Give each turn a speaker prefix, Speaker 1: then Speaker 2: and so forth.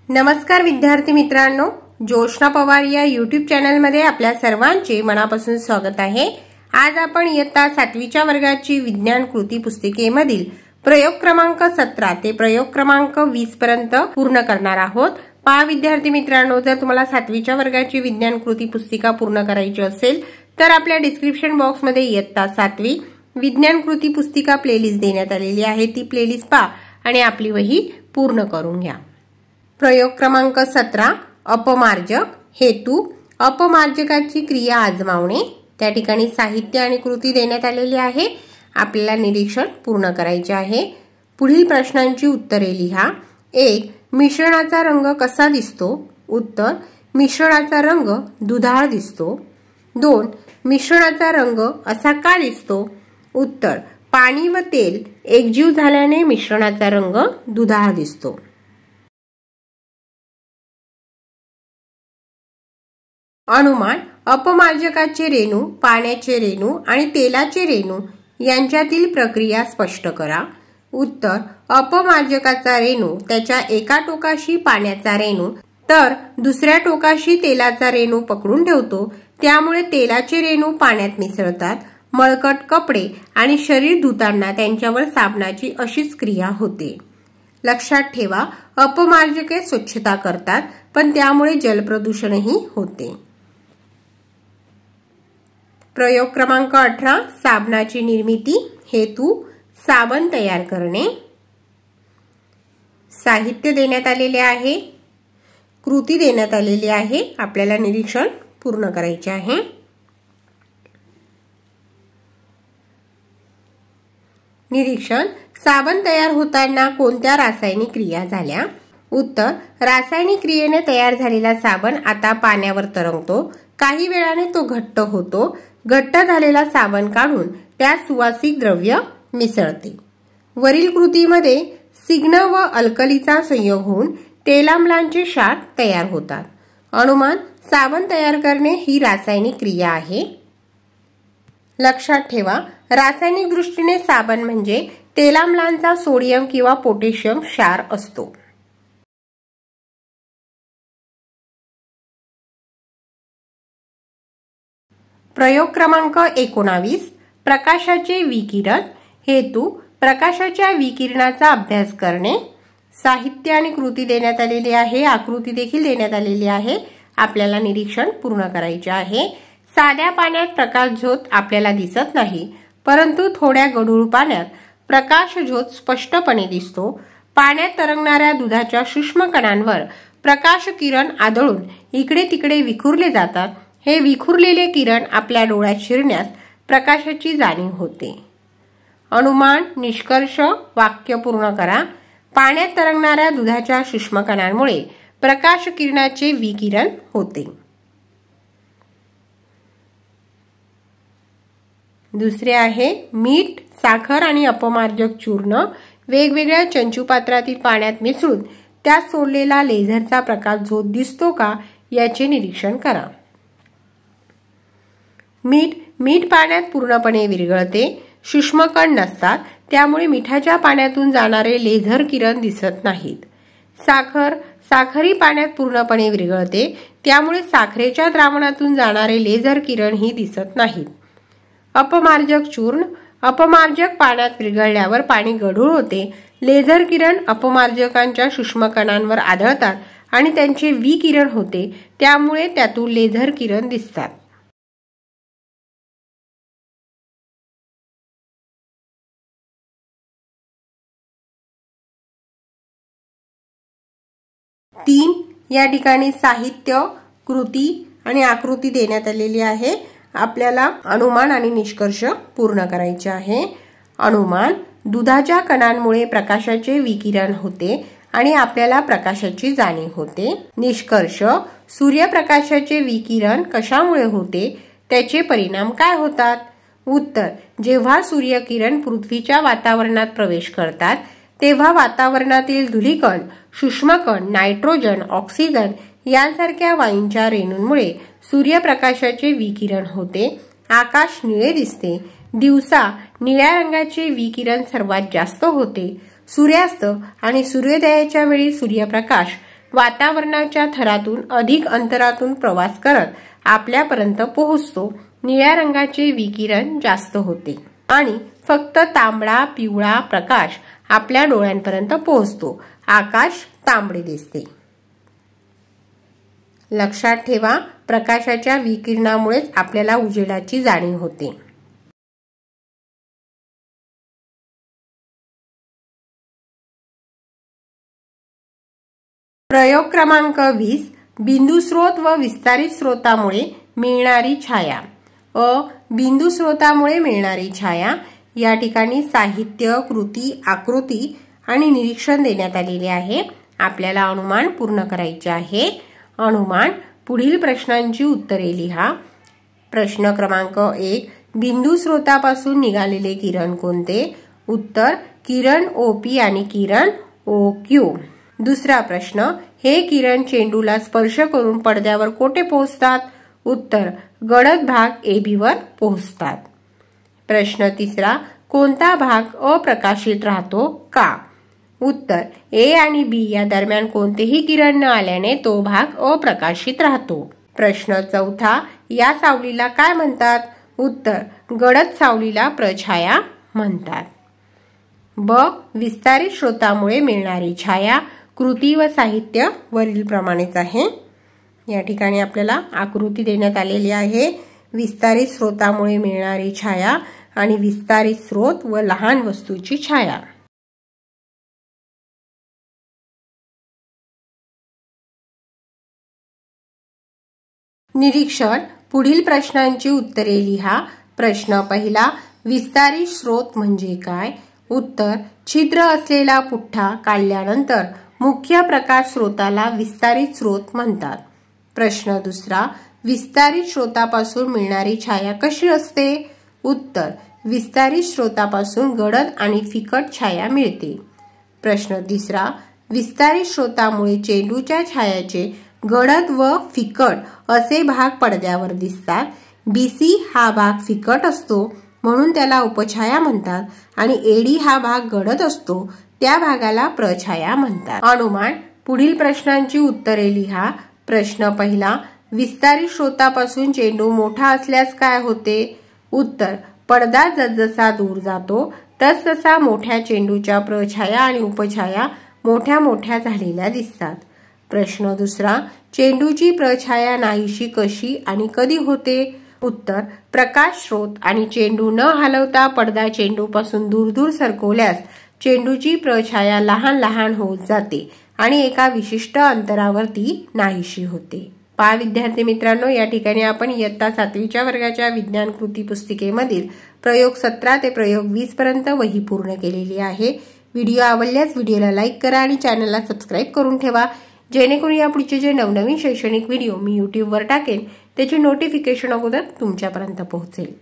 Speaker 1: नमस्कार विद्यार्थी मित्रांनो, जोशना पवार या YouTube चॅनल मध्ये आपल्या सर्वांचे मनापासून स्वागत आहे। आज आपण इयत्ता 7वीच्या वर्गाची विज्ञान कृती पुस्तिकेमधील प्रयोग क्रमांक 17 ते प्रयोग क्रमांक 20 पर्यंत पूर्ण करणार आहोत। पहा विद्यार्थी मित्रांनो, जर तुम्हाला 7वीच्या वर्गाची विज्ञान कृती पुस्तिका पूर्ण करायची असेल तर आपल्या डिस्क्रिप्शन बॉक्स मध्ये इयत्ता 7वी विज्ञान कृती पुस्तिका प्लेलिस्ट देण्यात आलेली आहे। ती प्लेलिस्ट पहा आणि आपली वही पूर्ण करून घ्या। प्रयोग क्रमांक 17 अपमार्जक हेतू अपमार्जकाची क्रिया आजमावणे। त्या ठिकाणी साहित्य आणि कृती देण्यात आलेली आहे। आपल्याला निरीक्षण पूर्ण करायचे आहे। पुढील प्रश्नांची उत्तरे लिहा। 1. मिश्रणाचा रंग कसा दिसतो? उत्तर: मिश्रणाचा रंग दुधाळ दिसतो। 2. मिश्रणाचा रंग असा का दिसतो? उत्तर: पाणी व तेल एकजीव झाल्याने मिश्रणाचा रंग दुधाळ दिसतो। अनुमान: अपमार्जकाचे रेणू, पाण्याचे रेणू आणि तेलाचे रेणू यांच्यातील प्रक्रिया स्पष्ट करा। उत्तर: अपमार्जकाचा रेणू त्याच्या एका टोकाशी पाण्याचा रेणू तर दुसऱ्या टोकाशी तेलाचा रेणू पकडून ठेवतो, त्यामुळे तेलाचे रेणू पाण्यात मिसळतात। मळकट कपडे आणि शरीर धुताना त्यांच्यावर साबणाची अशीच क्रिया होते। लक्षात ठेवा, अपमार्जके स्वच्छता करतात, पण त्यामुळे जलप्रदूषणही होते। प्रयोग क्रमांक 18 साबणाची निर्मिती हेतू साबण तयार करणे। साहित्य देण्यात आलेले आहे, कृती देण्यात आलेली आहे। आपल्याला निरीक्षण पूर्ण करायचे आहे। निरीक्षण: साबण तयार होताना कोणत्या रासायनिक क्रिया झाल्या? उत्तर: रासायनिक क्रियेने तयार झालेला साबण आता पाण्यावर तरंगतो। काही वेळाने तो घट्ट होतो। घट्ट झालेला साबण काढून त्यात सुवासिक द्रव्य मिसळते। वरील कृतीमध्ये सिग्न व अल्कलीचा संयोग होऊन तेलाम्लांचे क्षार तयार होतात। अनुमान: साबण तयार करणे ही रासायनिक क्रिया आहे। लक्षात ठेवा, रासायनिक दृष्टीने साबण म्हणजे तेलाम्लांचा सोडियम किंवा पोटॅशियम क्षार असतो। प्रयोग क्रमांक 19 प्रकाशाचे विकिरण हेतू प्रकाशाच्या विकिरणाचा अभ्यास करणे। साहित्य आणि कृती देण्यात आलेली आहे। आकृती देखील देण्यात आलेली आहे। आपल्याला निरीक्षण पूर्ण करायचे आहे। साध्या पाण्यात प्रकाश झोत आपल्याला दिसत नाही, परंतु थोड्या गढूळ पाण्यात प्रकाश झोत स्पष्टपणे दिसतो। पाण्यात तरंगणाऱ्या दुधाच्या सूक्ष्म कणांवर प्रकाश किरण आदळून इकडे तिकडे विखुरले जातात। हे विखुरलेले किरण आपल्या डोळ्यात शिरण्यास प्रकाशाची जाणीव होते। अनुमान, निष्कर्ष, वाक्य पूर्ण करा। पाण्यात तरंगणाऱ्या दुधाच्या सूक्ष्म कणांमुळे प्रकाश किरणाचे विकिरण होते। दुसरे आहे मीठ, साखर आणि अपमार्जक चूर्ण वेगवेगळ्या चंचुपात्रातील पाण्यात मिसळून त्यात सोडलेला लेझरचा प्रकाश झोत दिसतो का याचे निरीक्षण करा। मीठ पाण्यात पूर्णपणे विरघळते। सूक्ष्म कण नसतात, त्यामुळे मिठाच्या पाण्यातून जाणारे लेझर किरण दिसत नाहीत। साखरही पाण्यात पूर्णपणे विरघळते, त्यामुळे साखरेच्या द्रावणातून जाणारे लेझर किरणही दिसत नाहीत। अपमार्जक चूर्ण अपमार्जक पाण्यात विरघळल्यावर पाणी गढूळ होते। लेझर किरण अपमार्जकांच्या सूक्ष्म कणांवर आदळतात आणि त्यांचे विकिरण होते, त्यामुळे त्यातून लेझर किरण दिसतात। 3 या ठिकाणी साहित्य, कृती आणि आकृती देण्यात आलेली आहे। आपल्याला अनुमान आणि निष्कर्ष पूर्ण करायचे आहे। अनुमान: दुधाच्या कणांमुळे प्रकाशाचे विकिरण होते आणि आपल्याला प्रकाशाची जाणीव होते। निष्कर्ष: सूर्यप्रकाशाचे विकिरण कशामुळे होते? त्याचे परिणाम काय होतात? उत्तर: जेव्हा सूर्यकिरण पृथ्वीच्या वातावरणात प्रवेश करतात तेव्हा वातावरणातील धूलिकण, सूक्ष्मकण, नायट्रोजन, ऑक्सिजन यांसारख्या वायूंच्या रेणूंमुळे सूर्यप्रकाशाचे विकिरण होते। आकाश निळे दिसते। दिवसा निळ्या रंगाचे विकिरण सर्वात जास्त होते। सूर्यास्त आणि सूर्योदयाच्या वेळी सूर्यप्रकाश वातावरणाच्या थरातून अधिक अंतरातून प्रवास करत आपल्यापर्यंत पोहोचतो। निळ्या रंगाचे विकिरण जास्त होते आणि फक्त तांबडा पिवळा प्रकाश आपल्या डोळ्यांपर्यंत पोहोचतो। आकाश तांबडे दिसते। लक्षात ठेवा, प्रकाशाच्या विकिरणामुळेच आपल्याला उजेडाची जाणीव होते। प्रयोग क्रमांक 20 बिंदू स्रोत व विस्तारित स्रोतामुळे मिळणारी छाया। बिंदू स्रोतामुळे मिळणारी छाया या ठिकाणी साहित्य, कृती, आकृती आणि निरीक्षण देण्यात आलेले आहे। आपल्याला अनुमान पूर्ण करायचे आहे। अनुमान पुढील प्रश्नांची उत्तरे लिहा। प्रश्न क्रमांक 1 बिंदू स्रोतापासून निघालेले किरण कोणते? उत्तर किरण OP आणि किरण OQ। दुसरा प्रश्न हे किरण चेंडूला स्पर्श करून पडद्यावर कोठे पोहोचतात? उत्तर गडद भाग AB वर पोहोचतात। प्रश्न तिसरा कोणता भाग अप्रकाशित राहतो का? उत्तर A आणि B या दरम्यान कोणतेही किरण न आल्याने तो भाग अप्रकाशित राहतो। प्रश्न चौथा या सावलीला काय म्हणतात? उत्तर गडद सावलीला प्रछाया म्हणतात। ब विस्तारित स्रोतामुळे मिळणारी छाया। कृती व साहित्य वरील प्रमाणेच आहे। या ठिकाणी आपल्याला आकृती देण्यात आलेली आहे। विस्तारित स्रोतामुळे मिळणारी छाया आणि विस्तारित स्रोत व लहान वस्तूची छाया। निरीक्षण पुढील प्रश्नांची उत्तरे लिहा। प्रश्न पहिला विस्तारित स्रोत म्हणजे काय? उत्तर छिद्र असलेला पुठ्ठा काढल्यानंतर मुख्य प्रकाश स्रोताला विस्तारित स्रोत म्हणतात। प्रश्न दुसरा विस्तारित स्रोतापासून मिळणारी छाया कशी असते? उत्तर विस्तारित स्रोतापासून गडद आणि फिकट छाया मिळते। प्रश्न तिसरा विस्तारित स्रोतामुळे चेंडूच्या छायाचे गडद व फिकट असे भाग पडद्यावर दिसतात। BC हा भाग फिकट असतो म्हणून त्याला उपछाया म्हणतात आणि AD हा भाग गडद असतो त्या भागाला प्रछाया म्हणतात। अनुमान पुढील प्रश्नांची उत्तरे लिहा। प्रश्न पहिला विस्तारित स्रोतापासून चेंडू मोठा असल्यास काय होते? उत्तर पडदा जसजसा दूर जातो तसतसा मोठ्या चेंडूच्या प्रछाया आणि उपछाया मोठ्या मोठ्या झालेल्या दिसतात। प्रश्न दुसरा चेंडूची प्रछाया नाहीशी कशी आणि कधी होते? उत्तर प्रकाश स्रोत आणि चेंडू न हलवता पडदा चेंडूपासून दूर दूर सरकवल्यास चेंडूची प्रछाया लहान लहान होत जाते आणि एका विशिष्ट अंतरावरती नाहीशी होते। पहा विद्यार्थी मित्रांनो, या ठिकाणी आपण इयत्ता 7वीच्या वर्गाच्या विज्ञान कृती पुस्तिकेमधील प्रयोग 17 ते प्रयोग 20 पर्यंत वही पूर्ण केलेली आहे। व्हिडिओ आवडल्यास व्हिडिओला लाईक करा आणि चॅनलला सबस्क्राईब करून ठेवा, जेणेकरून यापुढचे जे नवनवीन शैक्षणिक व्हिडिओ मी YouTube वर टाकेन त्याची नोटिफिकेशन अगोदर तुमच्यापर्यंत पोहोचेल।